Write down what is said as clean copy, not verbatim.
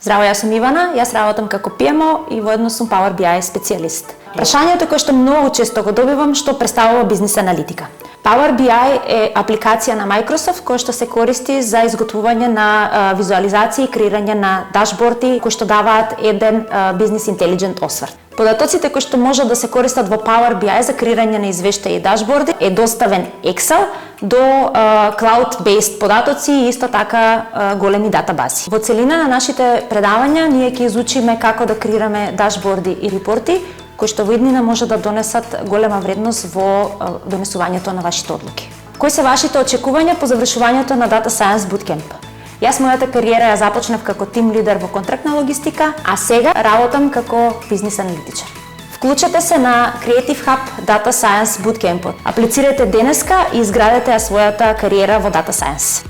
Здраво, јас сум Ивана, јас работам како PMO и воедно сум Power BI специјалист. Прашањето кое што многу често го добивам, што представува бизнис аналитика. Power BI е апликација на Microsoft која што се користи за изготвување на визуализации и креирање на дашборди кои што даваат еден бизнис интелигент осврт. Податоците кои што можат да се користат во Power BI за креирање на извештаи и дашборди е доставен Excel до cloud-based податоци и исто така големи датабази. Во целина на нашите предавања ние ќе изучиме како да креираме дашборди и репорти кои што во иднина може да донесат голема вредност во донесувањето на вашите одлуки. Кои се вашите очекувања по завршувањето на Data Science Bootcamp? Јас мојата кариера ја започнав како тим лидер во контрактна логистика, а сега работам како бизнис аналитичар. Вклучете се на Creative Hub Data Science Bootcamp. Аплицирайте денеска и изградете својата кариера во Data Science.